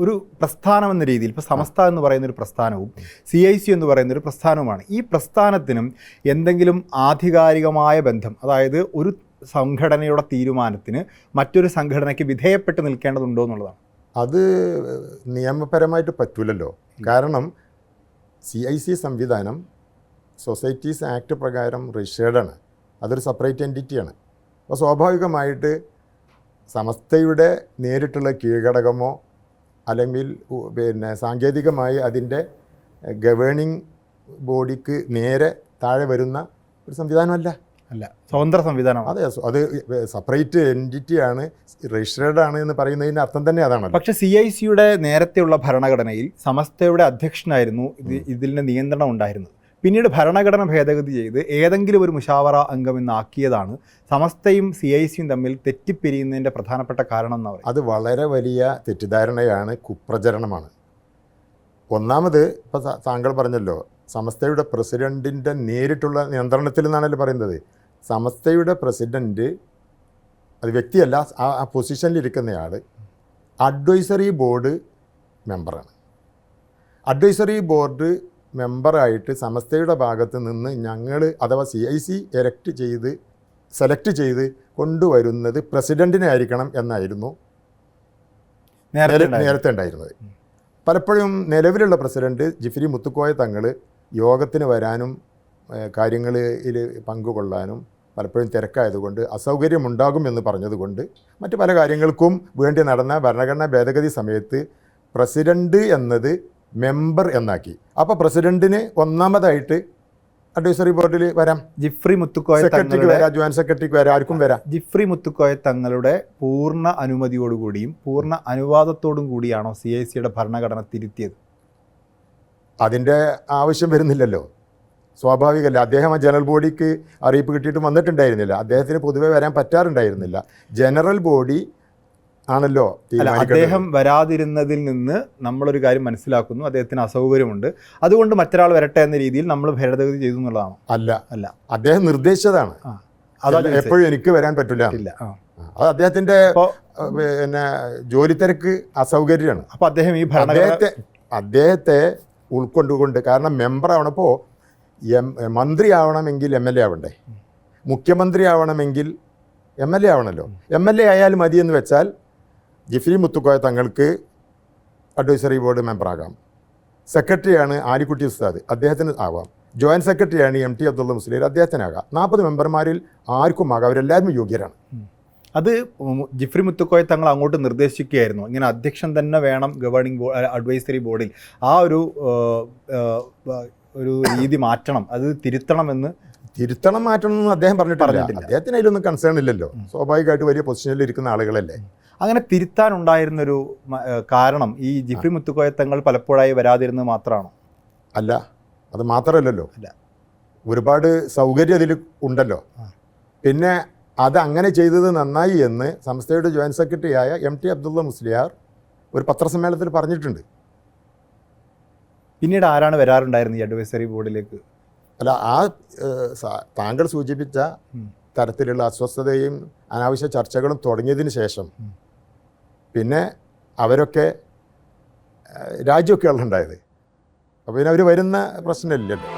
ഒരു പ്രസ്ഥാനം എന്ന രീതിയിൽ ഇപ്പോൾ സമസ്ത എന്ന് പറയുന്നൊരു പ്രസ്ഥാനവും CIC എന്ന് പറയുന്നൊരു പ്രസ്ഥാനവുമാണ്. ഈ പ്രസ്ഥാനത്തിനും എന്തെങ്കിലും ആധികാരികമായ ബന്ധം, അതായത് ഒരു സംഘടനയുടെ തീരുമാനത്തിന് മറ്റൊരു സംഘടനയ്ക്ക് വിധേയപ്പെട്ട് നിൽക്കേണ്ടതുണ്ടോ എന്നുള്ളതാണ്. അത് നിയമപരമായിട്ട് പറ്റൂലല്ലോ. കാരണം CIC സംവിധാനം സൊസൈറ്റീസ് ആക്ട് പ്രകാരം രജിസ്റ്റേർഡാണ്. അതൊരു സെപ്പറേറ്റ് എൻറ്റിറ്റിയാണ്. അപ്പോൾ സ്വാഭാവികമായിട്ട് സമസ്തയുടെ നേരിട്ടുള്ള കീഴ്ഘടകമോ അല്ലെങ്കിൽ സാങ്കേതികമായി അതിൻ്റെ ഗവേണിംഗ് ബോഡിക്ക് നേരെ താഴെ വരുന്ന ഒരു സംവിധാനമല്ല. സ്വതന്ത്ര സംവിധാനമാണ്. അതെ, അത് സെപ്പറേറ്റ് എൻറ്റിറ്റിയാണ്, രജിസ്റ്റേർഡ് ആണ് എന്ന് പറയുന്നതിൻ്റെ അർത്ഥം തന്നെ അതാണ്. പക്ഷേ CICയുടെ നേരത്തെയുള്ള ഭരണഘടനയിൽ സമസ്തയുടെ അധ്യക്ഷനായിരുന്നു ഇതിൻ്റെ നിയന്ത്രണം ഉണ്ടായിരുന്നത്. പിന്നീട് ഭരണഘടന ഭേദഗതി ചെയ്ത് ഏതെങ്കിലും ഒരു മുഷാവറ അംഗമെന്നാക്കിയതാണ് സമസ്തയും CICയും തമ്മിൽ തെറ്റിപ്പിരിയുന്നതിൻ്റെ പ്രധാനപ്പെട്ട കാരണം എന്ന് പറയുന്നത്. അത് വളരെ വലിയ തെറ്റിദ്ധാരണയാണ്, കുപ്രചരണമാണ്. ഒന്നാമത് ഇപ്പോൾ താങ്കൾ പറഞ്ഞല്ലോ, സമസ്തയുടെ പ്രസിഡൻറ്റിൻ്റെ നേരിട്ടുള്ള നിയന്ത്രണത്തിൽ നിന്നാണല്ലോ പറയുന്നത്. സമസ്തയുടെ പ്രസിഡൻറ്റ് അത് വ്യക്തിയല്ല, ആ പൊസിഷനിലിരിക്കുന്നയാൾ അഡ്വൈസറി ബോർഡ് മെമ്പറാണ്. അഡ്വൈസറി ബോർഡ് മെമ്പറായിട്ട് സമസ്തയുടെ ഭാഗത്ത് നിന്ന് ഞങ്ങൾ അഥവാ CIC സെലക്ട് ചെയ്ത് കൊണ്ടുവരുന്നത് പ്രസിഡൻറ്റിനെ ആയിരിക്കണം എന്നായിരുന്നു നേരത്തെ ഉണ്ടായിരുന്നത്. പലപ്പോഴും നിലവിലുള്ള പ്രസിഡൻറ്റ് ജിഫ്രി മുത്തുക്കോയ തങ്ങൾ യോഗത്തിന് വരാനും കാര്യങ്ങളിൽ പങ്കുകൊള്ളാനും പലപ്പോഴും തിരക്കായതുകൊണ്ട് അസൗകര്യമുണ്ടാകുമെന്ന് പറഞ്ഞതുകൊണ്ട് മറ്റു പല കാര്യങ്ങൾക്കും വേണ്ടി നടന്ന ഭരണഘടനാ ഭേദഗതി സമയത്ത് പ്രസിഡൻറ്റ് എന്നത് മെമ്പർ എന്നാക്കി. അപ്പോൾ പ്രസിഡൻറ്റിന് ഒന്നാമതായിട്ട് അഡ്വൈസറി ബോർഡിൽ വരാം, ജിഫ്രി മുത്തുക്കോയ സെക്രട്ടറിക്ക് വരാം, ജോയിന്റ് സെക്രട്ടറിക്ക് വരാം, ആർക്കും വരാം. ജിഫ്രി മുത്തുക്കോയ തങ്ങളുടെ പൂർണ്ണ അനുമതിയോടുകൂടിയും പൂർണ്ണ അനുവാദത്തോടും കൂടിയാണോ CICയുടെ ഭരണഘടന തിരുത്തിയത്? അതിൻ്റെ ആവശ്യം വരുന്നില്ലല്ലോ, സ്വാഭാവികമല്ല. അദ്ദേഹം ആ ജനറൽ ബോഡിക്ക് അറിയിപ്പ് കിട്ടിയിട്ട് വന്നിട്ടുണ്ടായിരുന്നില്ല. അദ്ദേഹത്തിന് പൊതുവെ വരാൻ പറ്റാറുണ്ടായിരുന്നില്ല. ജനറൽ ബോഡി ആണല്ലോ. അദ്ദേഹം വരാതിരുന്നതിൽ നിന്ന് നമ്മളൊരു കാര്യം മനസ്സിലാക്കുന്നു, അദ്ദേഹത്തിന് അസൗകര്യമുണ്ട്, അതുകൊണ്ട് മറ്റൊരാൾ വരട്ടെ എന്ന രീതിയിൽ നമ്മൾ ഭേദഗതി ചെയ്തു എന്നുള്ളതാണോ? അല്ല, അദ്ദേഹം നിർദ്ദേശിച്ചതാണ്. എപ്പോഴും എനിക്ക് വരാൻ പറ്റില്ല. അത് അദ്ദേഹത്തിൻ്റെ ജോലി തിരക്ക്, അസൗകര്യമാണ്. അപ്പോൾ അദ്ദേഹം ഈ അദ്ദേഹത്തെ ഉൾക്കൊണ്ടുകൊണ്ട്, കാരണം മെമ്പർ ആവണപ്പോൾ മന്ത്രി ആവണമെങ്കിൽ MLA ആവണ്ടേ, മുഖ്യമന്ത്രി ആവണമെങ്കിൽ MLA ആവണമല്ലോ. MLA ആയാലും മതിയെന്ന് വെച്ചാൽ ജിഫ്രി മുത്തുക്കോയ തങ്ങൾക്ക് അഡ്വൈസറി ബോർഡ് മെമ്പറാകാം. സെക്രട്ടറിയാണ് ആലിക്കുട്ടി ഉസ്താദ്, അദ്ദേഹത്തിന് ആവാം. ജോയിൻറ്റ് സെക്രട്ടറിയാണ് MT അബ്ദുള്ള മുസ്ലിയാർ, അദ്ദേഹത്തിനാകാം. 40 മെമ്പർമാരിൽ ആർക്കും ആകാം, അവരെല്ലാവരും യോഗ്യരാണ്. അത് ജിഫ്രി മുത്തുക്കോയ തങ്ങൾ അങ്ങോട്ട് നിർദ്ദേശിക്കുകയായിരുന്നു, ഇങ്ങനെ അധ്യക്ഷൻ തന്നെ വേണം ഗവേണിംഗ് അഡ്വൈസറി ബോർഡിൽ, ആ ഒരു രീതി മാറ്റണം, അത് തിരുത്തണം മാറ്റണമെന്ന് അദ്ദേഹം പറഞ്ഞിട്ടില്ല. അദ്ദേഹത്തിന് അതിലൊന്നും കൺസേൺ ഇല്ലല്ലോ, സ്വാഭാവികമായിട്ട് വലിയ പൊസിഷനിൽ ഇരിക്കുന്ന ആളുകളല്ലേ. അങ്ങനെ തിരുത്താനുണ്ടായിരുന്നൊരു കാരണം ഈ ജിഫ്രി മുത്തുക്കോയ തങ്ങൾ പലപ്പോഴായി വരാതിരുന്നത് മാത്രമാണോ? അല്ല, അത് മാത്രമല്ലല്ലോ, ഒരുപാട് സൗകര്യം അതിൽ ഉണ്ടല്ലോ. പിന്നെ അത് അങ്ങനെ ചെയ്തത് നന്നായി എന്ന് സംസ്ഥയുടെ ജോയിൻറ്റ് സെക്രട്ടറിയായ MT അബ്ദുള്ള മുസ്ലിയാർ ഒരു പത്രസമ്മേളനത്തിൽ പറഞ്ഞിട്ടുണ്ട്. പിന്നീട് ആരാണ് വരാറുണ്ടായിരുന്നത് ഈ അഡ്വൈസറി ബോർഡിലേക്ക്? അല്ല, താങ്കൾ സൂചിപ്പിച്ച തരത്തിലുള്ള അസ്വസ്ഥതയും അനാവശ്യ ചർച്ചകളും തുടങ്ങിയതിന് ശേഷം പിന്നെ അവരൊക്കെ രാജ്യമൊക്കെയാണ് ഉണ്ടായത്. അപ്പോൾ പിന്നെ അവർ വരുന്ന പ്രശ്നമില്ലല്ലോ.